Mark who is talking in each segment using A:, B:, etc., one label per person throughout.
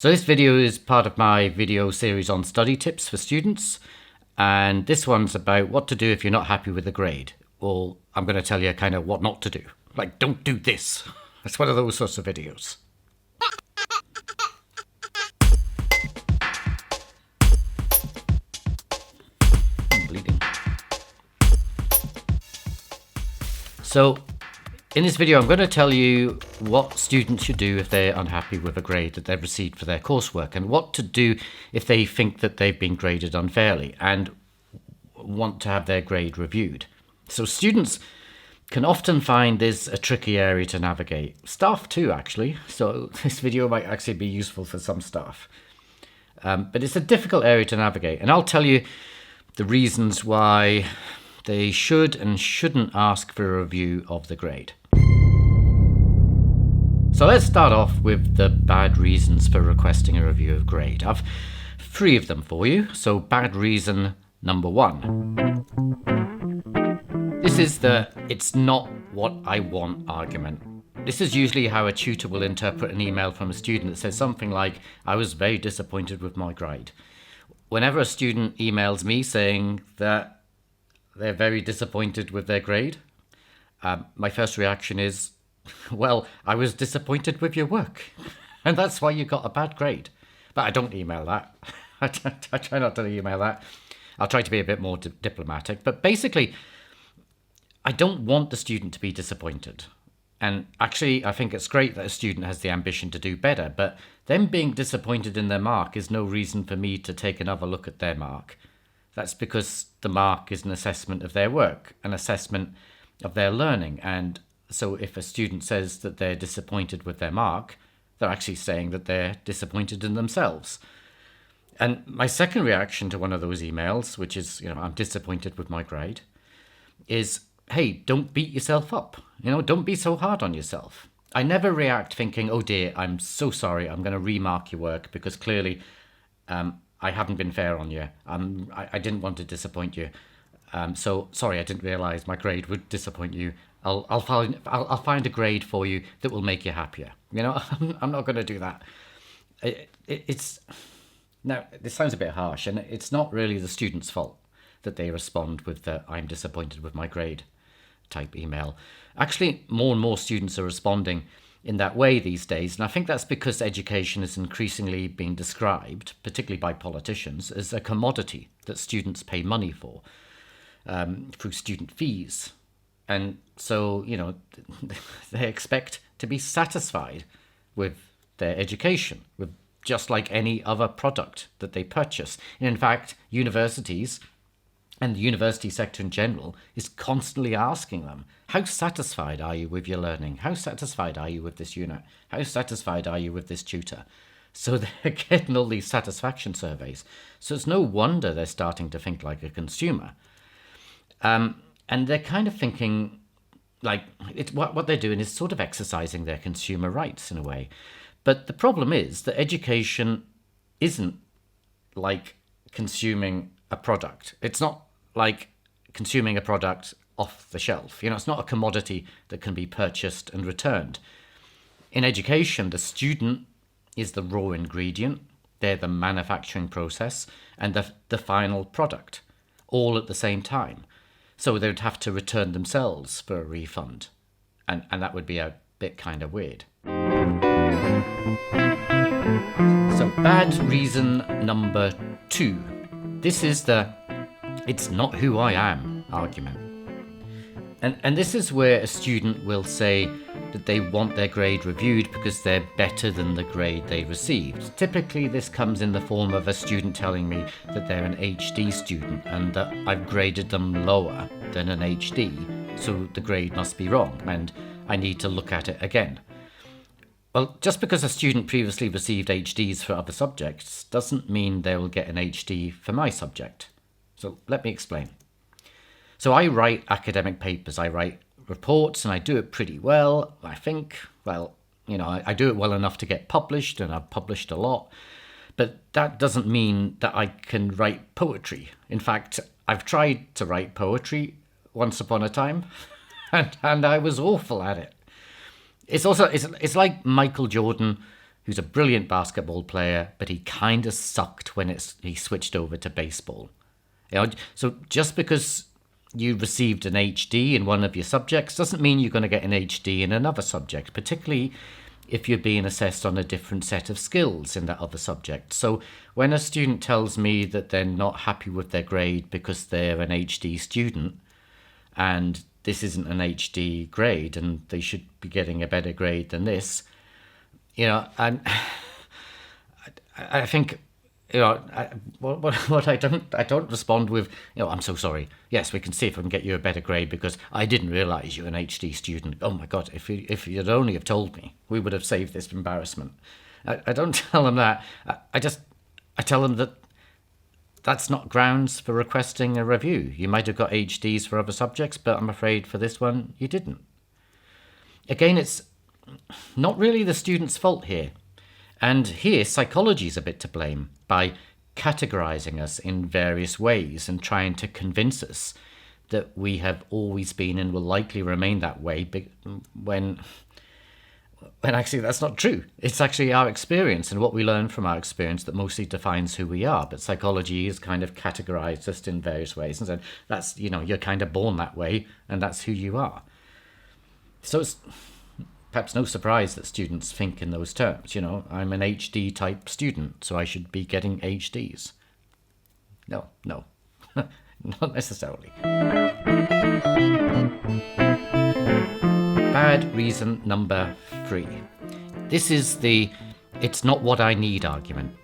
A: So this video is part of my video series on study tips for students, and this one's about what to do if you're not happy with a grade. Well, I'm going to tell you kind of what not to do. Like, don't do this. It's one of those sorts of videos. I'm bleeding. So, in this video, I'm going to tell you what students should do if they're unhappy with a grade that they've received for their coursework, and what to do if they think that they've been graded unfairly and want to have their grade reviewed. So students can often find this a tricky area to navigate. Staff too, actually. So this video might actually be useful for some staff. But it's a difficult area to navigate, and I'll tell you the reasons why they should and shouldn't ask for a review of the grade. So let's start off with the bad reasons for requesting a review of grade. I've 3 of them for you. So bad reason number 1. This is the "it's not what I want" argument. This is usually how a tutor will interpret an email from a student that says something like, "I was very disappointed with my grade." Whenever a student emails me saying that they're very disappointed with their grade, my first reaction is, well, I was disappointed with your work, and that's why you got a bad grade. But I don't email that. I try not to email that. I'll try to be a bit more diplomatic. But basically, I don't want the student to be disappointed. And actually, I think it's great that a student has the ambition to do better, but them being disappointed in their mark is no reason for me to take another look at their mark. That's because the mark is an assessment of their work, an assessment of their learning. And so if a student says that they're disappointed with their mark, they're actually saying that they're disappointed in themselves. And my second reaction to one of those emails, which is, I'm disappointed with my grade, is, hey, don't beat yourself up. Don't be so hard on yourself. I never react thinking, oh dear, I'm so sorry, I'm going to remark your work because clearly I haven't been fair on you. I didn't want to disappoint you. So sorry, I didn't realise my grade would disappoint you. I'll find a grade for you that will make you happier. I'm not going to do that. Now, this sounds a bit harsh, and it's not really the student's fault that they respond with the "I'm disappointed with my grade" type email. Actually, more and more students are responding in that way these days, and I think that's because education is increasingly being described, particularly by politicians, as a commodity that students pay money for through student fees. And so, they expect to be satisfied with their education, with just like any other product that they purchase. And in fact, universities and the university sector in general is constantly asking them, how satisfied are you with your learning? How satisfied are you with this unit? How satisfied are you with this tutor? So they're getting all these satisfaction surveys. So it's no wonder they're starting to think like a consumer. And they're kind of thinking like what they're doing is sort of exercising their consumer rights in a way. But the problem is that education isn't like consuming a product. It's not like consuming a product off the shelf. It's not a commodity that can be purchased and returned. In education, the student is the raw ingredient. They're the manufacturing process and the final product, all at the same time. So they would have to return themselves for a refund. And that would be a bit kind of weird. So bad reason number 2. This is the "it's not who I am" argument. And this is where a student will say that they want their grade reviewed because they're better than the grade they received. Typically, this comes in the form of a student telling me that they're an HD student and that I've graded them lower than an HD, so the grade must be wrong and I need to look at it again. Well, just because a student previously received HDs for other subjects doesn't mean they will get an HD for my subject. So let me explain. So I write academic papers, I write reports, and I do it pretty well, I think. Well, I do it well enough to get published, and I've published a lot. But that doesn't mean that I can write poetry. In fact, I've tried to write poetry once upon a time, and I was awful at it. It's like Michael Jordan, who's a brilliant basketball player, but he kind of sucked when he switched over to baseball. So just because you received an HD in one of your subjects doesn't mean you're going to get an HD in another subject, particularly if you're being assessed on a different set of skills in that other subject. So when a student tells me that they're not happy with their grade because they're an HD student and this isn't an HD grade and they should be getting a better grade than this, I think, what I don't respond with, I'm so sorry. Yes, we can see if we can get you a better grade because I didn't realize you're an HD student. Oh my God, if you'd only have told me, we would have saved this embarrassment. I don't tell them that. I tell them that that's not grounds for requesting a review. You might have got HDs for other subjects, but I'm afraid for this one, you didn't. Again, it's not really the student's fault here. And here, psychology is a bit to blame by categorizing us in various ways and trying to convince us that we have always been and will likely remain that way when actually that's not true. It's actually our experience and what we learn from our experience that mostly defines who we are. But psychology has kind of categorized us in various ways and said, that's, you're kind of born that way and that's who you are. So it's perhaps no surprise that students think in those terms. I'm an HD type student, so I should be getting HDs. No, not necessarily. Bad reason number 3. This is the "it's not what I need" argument.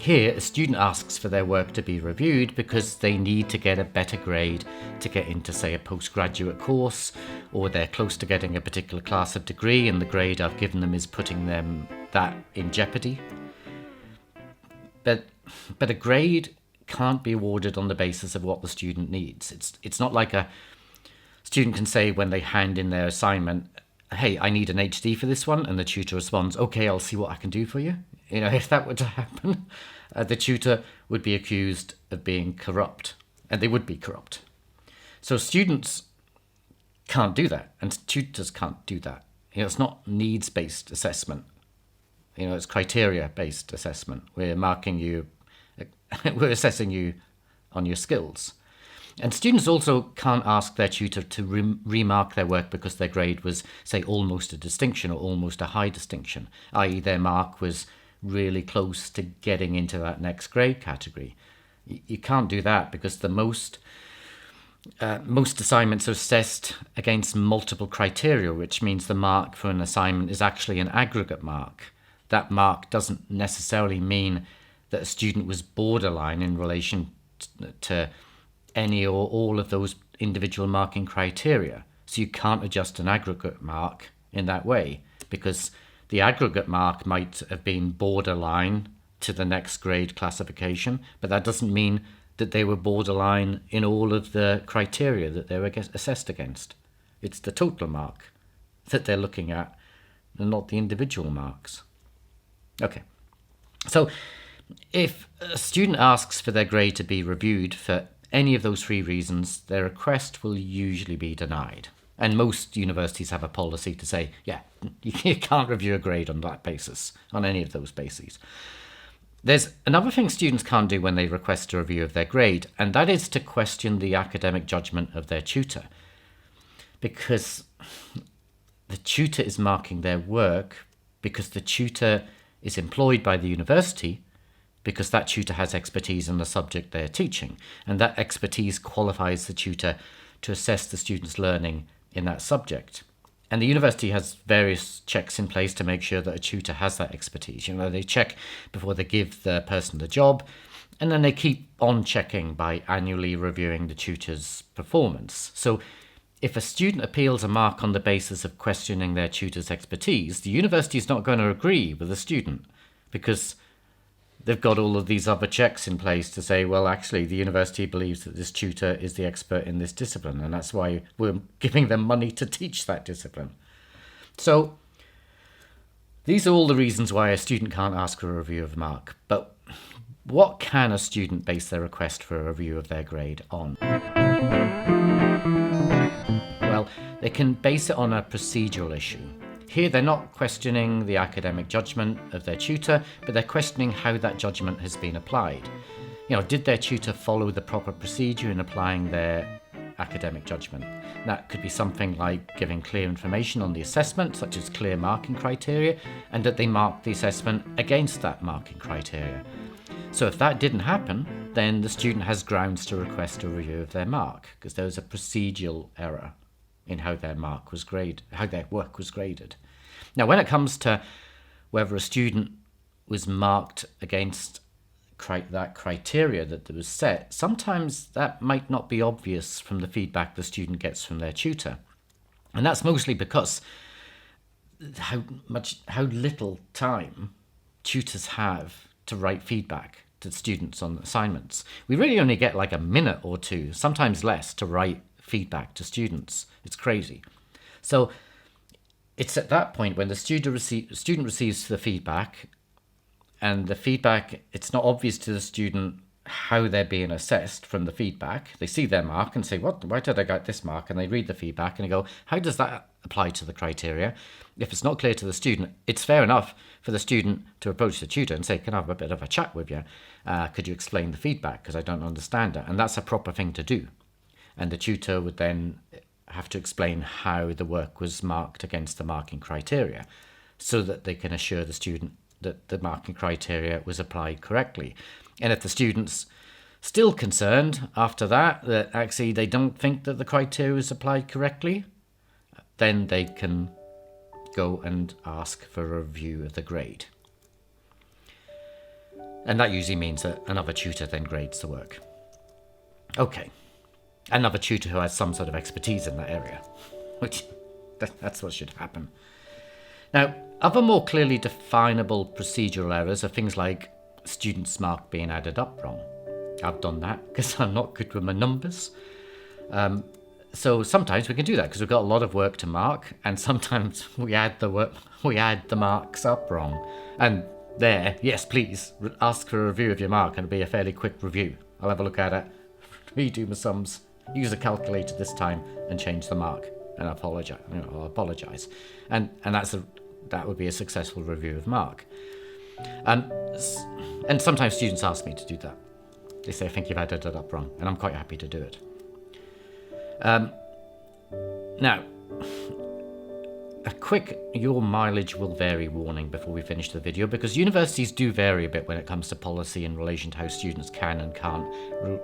A: Here, a student asks for their work to be reviewed because they need to get a better grade to get into, say, a postgraduate course, or they're close to getting a particular class of degree and the grade I've given them is putting them that in jeopardy. But a grade can't be awarded on the basis of what the student needs. It's not like a student can say when they hand in their assignment, hey, I need an HD for this one, and the tutor responds, okay, I'll see what I can do for you. If that were to happen, the tutor would be accused of being corrupt, and they would be corrupt. So students can't do that, and tutors can't do that. It's not needs-based assessment. It's criteria-based assessment. We're marking you, we're assessing you on your skills. And students also can't ask their tutor to remark their work because their grade was, say, almost a distinction or almost a high distinction, i.e. their mark was really close to getting into that next grade category. You can't do that because the most assignments are assessed against multiple criteria, which means the mark for an assignment is actually an aggregate mark. That mark doesn't necessarily mean that a student was borderline in relation to any or all of those individual marking criteria. So you can't adjust an aggregate mark in that way because the aggregate mark might have been borderline to the next grade classification, but that doesn't mean that they were borderline in all of the criteria that they were assessed against. It's the total mark that they're looking at and not the individual marks. Okay, so if a student asks for their grade to be reviewed for any of those 3 reasons, their request will usually be denied. And most universities have a policy to say, yeah, you can't review a grade on that basis, on any of those bases. There's another thing students can't do when they request a review of their grade, and that is to question the academic judgment of their tutor. Because the tutor is marking their work because the tutor is employed by the university because that tutor has expertise in the subject they're teaching, and that expertise qualifies the tutor to assess the student's learning in that subject. And the university has various checks in place to make sure that a tutor has that expertise. They check before they give the person the job, and then they keep on checking by annually reviewing the tutor's performance. So if a student appeals a mark on the basis of questioning their tutor's expertise, the university is not going to agree with the student because they've got all of these other checks in place to say, well, actually, the university believes that this tutor is the expert in this discipline, and that's why we're giving them money to teach that discipline. So these are all the reasons why a student can't ask for a review of a mark. But what can a student base their request for a review of their grade on? Well, they can base it on a procedural issue. Here they're not questioning the academic judgment of their tutor, but they're questioning how that judgment has been applied. Did their tutor follow the proper procedure in applying their academic judgment? That could be something like giving clear information on the assessment, such as clear marking criteria, and that they marked the assessment against that marking criteria. So if that didn't happen, then the student has grounds to request a review of their mark, because there was a procedural error in how their work was graded. Now, when it comes to whether a student was marked against that criteria that was set, sometimes that might not be obvious from the feedback the student gets from their tutor. And that's mostly because how little time tutors have to write feedback to students on assignments. We really only get like a minute or two, sometimes less, to write feedback to students. It's crazy. So it's at that point when the student receives the feedback, and the feedback, it's not obvious to the student how they're being assessed from the feedback. They see their mark and say, why did I get this mark? And they read the feedback and they go, how does that apply to the criteria? If it's not clear to the student, it's fair enough for the student to approach the tutor and say, can I have a bit of a chat with you? Could you explain the feedback? Because I don't understand it. And that's a proper thing to do. And the tutor would then have to explain how the work was marked against the marking criteria, so that they can assure the student that the marking criteria was applied correctly. And if the student's still concerned after that actually they don't think that the criteria was applied correctly, then they can go and ask for a review of the grade. And that usually means that another tutor then grades the work. Okay. Another tutor who has some sort of expertise in that area, which that's what should happen. Now, other more clearly definable procedural errors are things like students' mark being added up wrong. I've done that because I'm not good with my numbers. So sometimes we can do that because we've got a lot of work to mark, and sometimes we add the marks up wrong. And there, yes, please ask for a review of your mark, and it'll be a fairly quick review. I'll have a look at it, redo my sums, use a calculator this time, and change the mark. And I'll apologize. And that would be a successful review of mark. And sometimes students ask me to do that. They say, I think you've added it up wrong, and I'm quite happy to do it. Now, a quick your mileage will vary warning before we finish the video, because universities do vary a bit when it comes to policy in relation to how students can and can't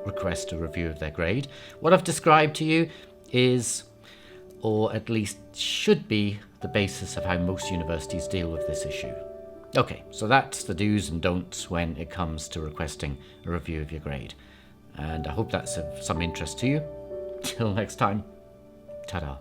A: request a review of their grade. What I've described to you is, or at least should be, the basis of how most universities deal with this issue. Okay, so that's the do's and don'ts when it comes to requesting a review of your grade. And I hope that's of some interest to you. Till next time, ta-da.